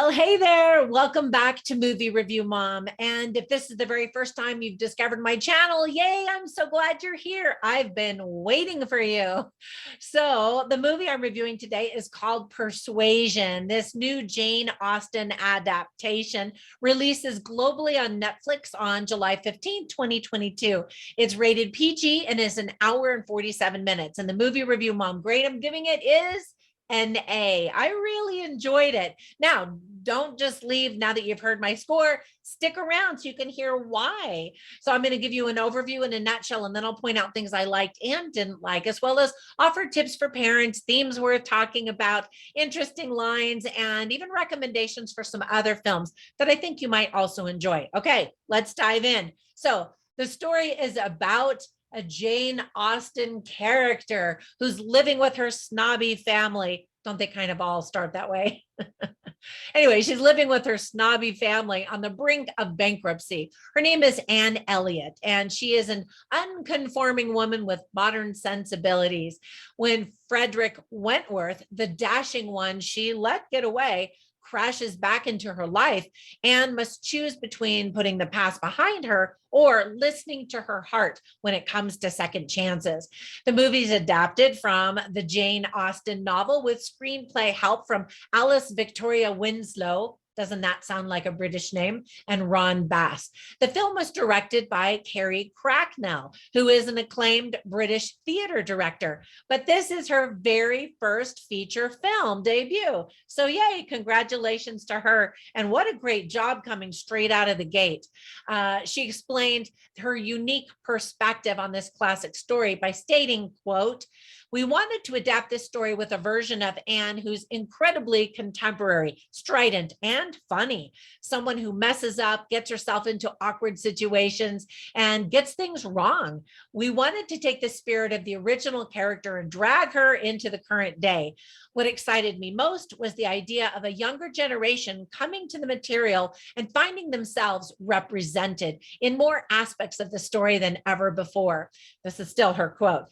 Well, hey there. Welcome back to Movie Review Mom. And if this is the very first time you've discovered my channel, yay, I'm so glad you're here. I've been waiting for you. So the movie I'm reviewing today is called Persuasion. This new Jane Austen adaptation releases globally on Netflix on July 15th, 2022. It's rated PG and is an hour and 47 minutes. And the Movie Review Mom grade I'm giving it is an A. I really enjoyed it. Now, don't just leave now that you've heard my score. Stick around so you can hear why. So I'm going to give you an overview in a nutshell, and then I'll point out things I liked and didn't like, as well as offer tips for parents, themes worth talking about, interesting lines, and even recommendations for some other films that I think you might also enjoy. Okay, let's dive in. So the story is about a Jane Austen character who's living with her snobby family. Don't they kind of all start that way? Anyway, she's living with her snobby family on the brink of bankruptcy. Her name is Anne Elliot, and she is an unconforming woman with modern sensibilities. When Frederick Wentworth, the dashing one she let get away, crashes back into her life, Anne must choose between putting the past behind her or listening to her heart when it comes to second chances. The movie's adapted from the Jane Austen novel with screenplay help from Alice Victoria Winslow. Doesn't that sound like a British name? And Ron Bass. The film was directed by Carrie Cracknell, who is an acclaimed British theater director. But this is her very first feature film debut. So yay, congratulations to her. And what a great job coming straight out of the gate. She explained her unique perspective on this classic story by stating, quote, "We wanted to adapt this story with a version of Anne who's incredibly contemporary, strident, and funny. Someone who messes up, gets herself into awkward situations, and gets things wrong. We wanted to take the spirit of the original character and drag her into the current day. What excited me most was the idea of a younger generation coming to the material and finding themselves represented in more aspects of the story than ever before." This is still her quote.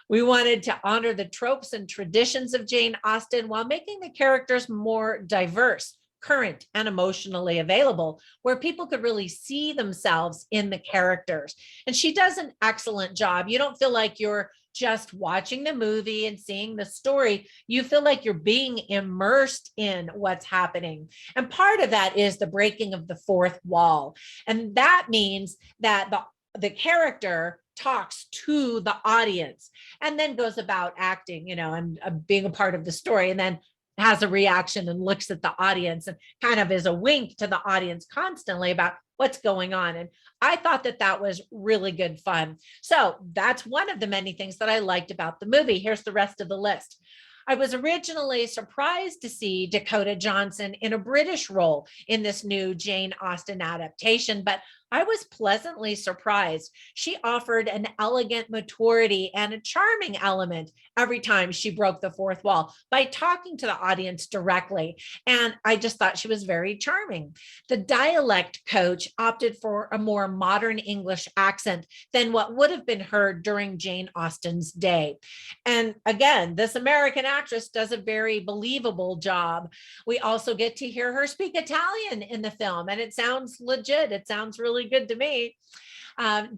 "We wanted to honor the tropes and traditions of Jane Austen while making the characters more diverse, current, and emotionally available, where people could really see themselves in the characters." And she does an excellent job. You don't feel like you're just watching the movie and seeing the story. You feel like you're being immersed in what's happening. And part of that is the breaking of the fourth wall. And that means that the character talks to the audience and then goes about acting, and being a part of the story, and then has a reaction and looks at the audience and kind of is a wink to the audience constantly about what's going on. And I thought that that was really good fun. So that's one of the many things that I liked about the movie. Here's the rest of the list. I was originally surprised to see Dakota Johnson in a British role in this new Jane Austen adaptation, but I was pleasantly surprised. She offered an elegant maturity and a charming element every time she broke the fourth wall by talking to the audience directly. And I just thought she was very charming. The dialect coach opted for a more modern English accent than what would have been heard during Jane Austen's day. And again, this American actress does a very believable job. We also get to hear her speak Italian in the film, and it sounds legit. It sounds really good to me.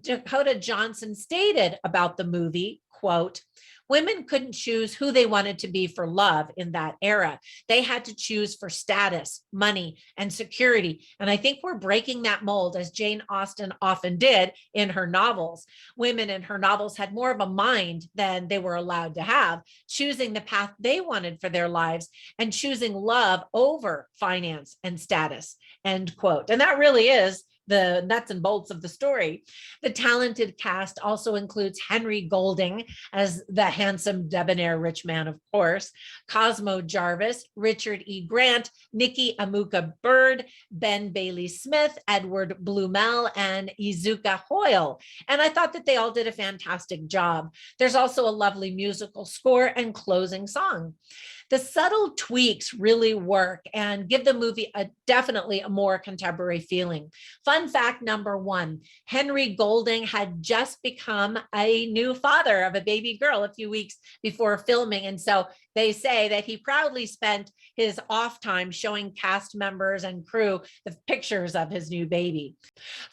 Dakota Johnson stated about the movie, quote, "Women couldn't choose who they wanted to be for love in that era. They had to choose for status, money, and security. And I think we're breaking that mold, as Jane Austen often did in her novels. Women in her novels had more of a mind than they were allowed to have, choosing the path they wanted for their lives and choosing love over finance and status," end quote. And that really is the nuts and bolts of the story. The talented cast also includes Henry Golding as the handsome debonair rich man, of course, Cosmo Jarvis, Richard E. Grant, Nikki Amuka-Bird, Ben Bailey Smith, Edward Blumell, and Izuka Hoyle. And I thought that they all did a fantastic job. There's also a lovely musical score and closing song. The subtle tweaks really work and give the movie definitely a more contemporary feeling. Fun fact number one, Henry Golding had just become a new father of a baby girl a few weeks before filming. And so they say that he proudly spent his off time showing cast members and crew the pictures of his new baby.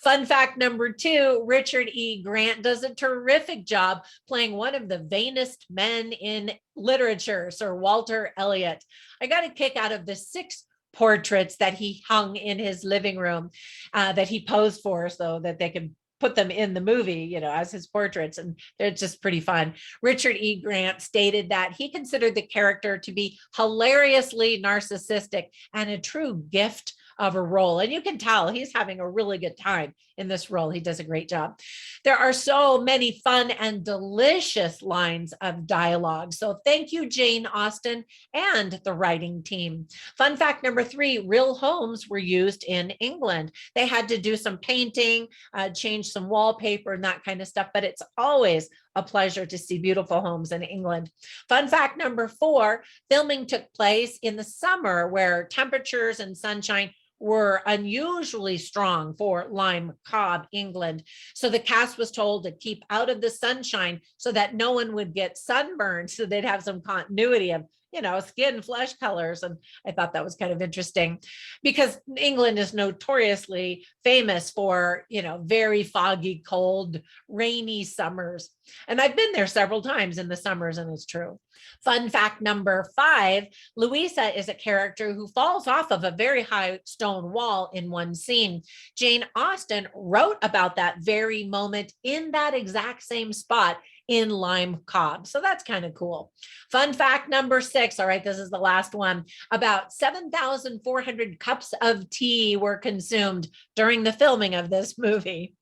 Fun fact number two, Richard E. Grant does a terrific job playing one of the vainest men in literature, Sir Walter Elliot. I got a kick out of the 6 portraits that he hung in his living room that he posed for so that they could put them in the movie, you know, as his portraits, and they're just pretty fun. Richard E. Grant stated that he considered the character to be hilariously narcissistic and a true gift of a role. And you can tell he's having a really good time in this role. He does a great job. There are so many fun and delicious lines of dialogue. So thank you, Jane Austen and the writing team. Fun fact number 3, real homes were used in England. They had to do some painting, change some wallpaper and that kind of stuff, but it's always a pleasure to see beautiful homes in England. Fun fact number 4, filming took place in the summer where temperatures and sunshine were unusually strong for Lyme Cobb, England. So the cast was told to keep out of the sunshine so that no one would get sunburned, so they'd have some continuity of, you know, skin, flesh colors. And I thought that was kind of interesting because England is notoriously famous for, you know, very foggy, cold, rainy summers. And I've been there several times in the summers, and it's true. Fun fact number 5, Louisa is a character who falls off of a very high stone wall in one scene. Jane Austen wrote about that very moment in that exact same spot in Lyme Cobb. So that's kind of cool. Fun fact number 6. All right, this is the last one. About 7,400 cups of tea were consumed during the filming of this movie.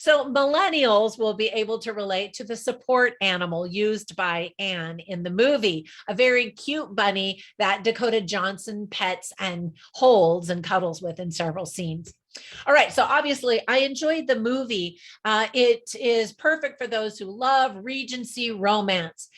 So millennials will be able to relate to the support animal used by Anne in the movie, a very cute bunny that Dakota Johnson pets and holds and cuddles with in several scenes. All right, so obviously I enjoyed the movie. It is perfect for those who love Regency romance.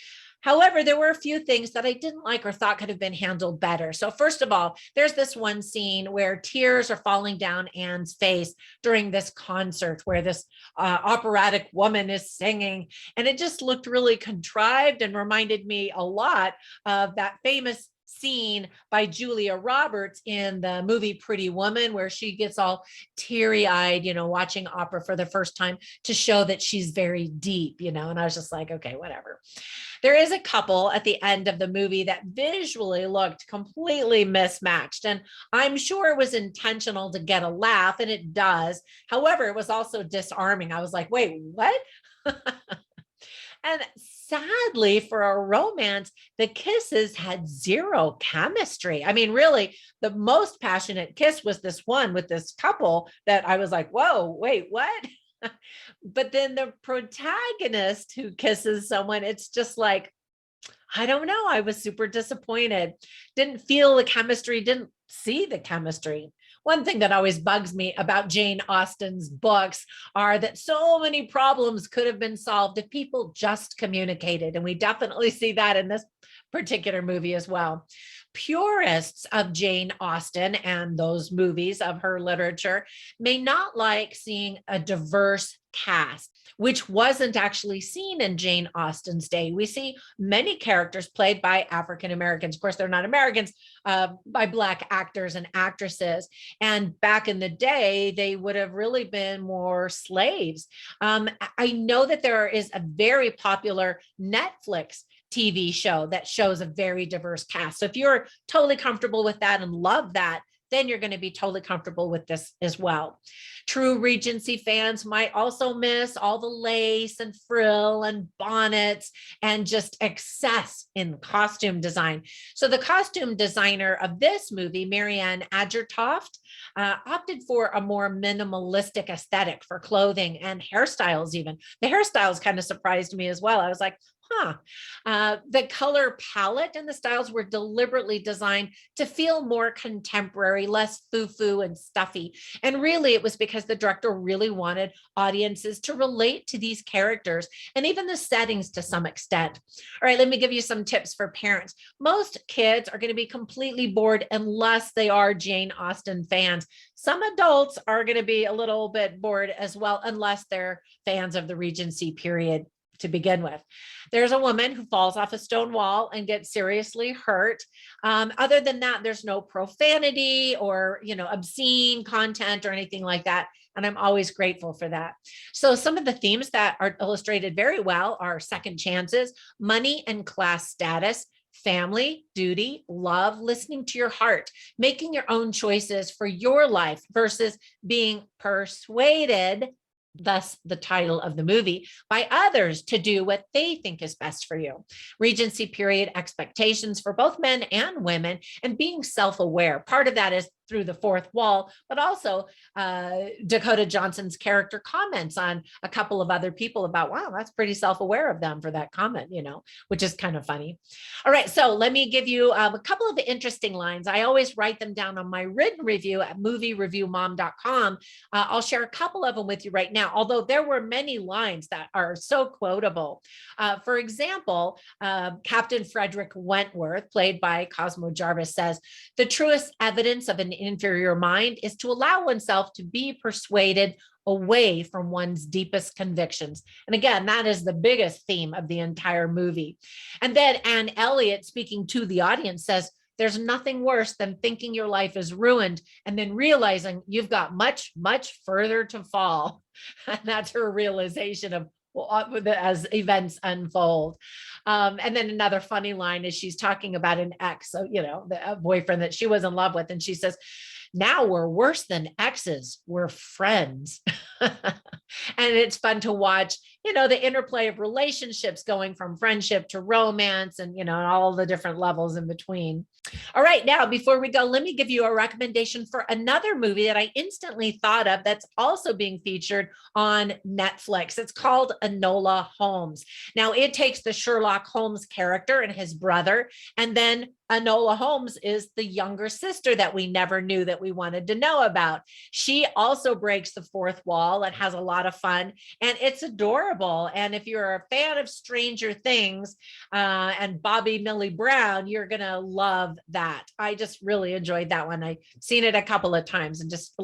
However, there were a few things that I didn't like or thought could have been handled better. So first of all, there's this one scene where tears are falling down Anne's face during this concert where this operatic woman is singing. And it just looked really contrived and reminded me a lot of that famous scene by Julia Roberts in the movie Pretty Woman, where she gets all teary-eyed, you know, watching opera for the first time to show that she's very deep, you know, and I was just like, okay, whatever. There is a couple at the end of the movie that visually looked completely mismatched, and I'm sure it was intentional to get a laugh, and it does. However, it was also disarming. I was like, wait, what? And sadly, for a romance, the kisses had zero chemistry. I mean, really, the most passionate kiss was this one with this couple that I was like, whoa, wait, what? But then the protagonist who kisses someone, it's just like, I don't know. I was super disappointed. Didn't feel the chemistry, didn't see the chemistry. One thing that always bugs me about Jane Austen's books are that so many problems could have been solved if people just communicated. And we definitely see that in this particular movie as well. Purists of Jane Austen and those movies of her literature may not like seeing a diverse cast, which wasn't actually seen in Jane Austen's day. We see many characters played by African Americans. Of course, they're not Americans, by Black actors and actresses. And back in the day, they would have really been more slaves. I know that there is a very popular Netflix TV show that shows a very diverse cast. So if you're totally comfortable with that and love that, then you're going to be totally comfortable with this as well. True Regency fans might also miss all the lace and frill and bonnets and just excess in costume design. So the costume designer of this movie, Marianne Adgertoft, opted for a more minimalistic aesthetic for clothing and hairstyles even. The hairstyles kind of surprised me as well. I was like, The color palette and the styles were deliberately designed to feel more contemporary, less foo-foo and stuffy. And really, it was because the director really wanted audiences to relate to these characters and even the settings to some extent. All right, let me give you some tips for parents. Most kids are going to be completely bored unless they are Jane Austen fans. Some adults are going to be a little bit bored as well, unless they're fans of the Regency period to begin with. There's a woman who falls off a stone wall and gets seriously hurt. Other than that, there's no profanity or, obscene content or anything like that. And I'm always grateful for that. So some of the themes that are illustrated very well are second chances, money and class status, family, duty, love, listening to your heart, making your own choices for your life versus being persuaded, thus the title of the movie, by others to do what they think is best for you. Regency period expectations for both men and women, and being self-aware. Part of that is through the fourth wall, but also Dakota Johnson's character comments on a couple of other people about, wow, that's pretty self-aware of them for that comment, which is kind of funny. All right, so let me give you a couple of interesting lines. I always write them down on my written review at moviereviewmom.com. I'll share a couple of them with you right now, although there were many lines that are so quotable. For example, Captain Frederick Wentworth, played by Cosmo Jarvis, says, "The truest evidence of an inferior mind is to allow oneself to be persuaded away from one's deepest convictions." And again, that is the biggest theme of the entire movie. And then Anne Elliot, speaking to the audience, says, "There's nothing worse than thinking your life is ruined and then realizing you've got much, much further to fall." And that's her realization of as events unfold. And then another funny line is she's talking about an ex, so, the boyfriend that she was in love with. And she says, "Now we're worse than exes, we're friends." And it's fun to watch, the interplay of relationships going from friendship to romance and, all the different levels in between. All right, now, before we go, let me give you a recommendation for another movie that I instantly thought of that's also being featured on Netflix. It's called Enola Holmes. Now, it takes the Sherlock Holmes character and his brother, and then Enola Holmes is the younger sister that we never knew that we wanted to know about. She also breaks the fourth wall and has a lot of fun, and it's adorable. And if you're a fan of Stranger Things and Bobby Millie Brown, you're going to love that. I just really enjoyed that one. I've seen it a couple of times and just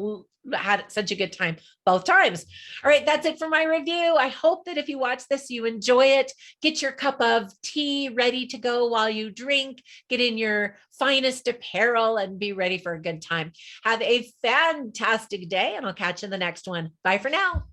had such a good time both times. All right, that's it for my review. I hope that if you watch this, you enjoy it. Get your cup of tea ready to go while you drink, get in your finest apparel and be ready for a good time. Have a fantastic day, and I'll catch you in the next one. Bye for now.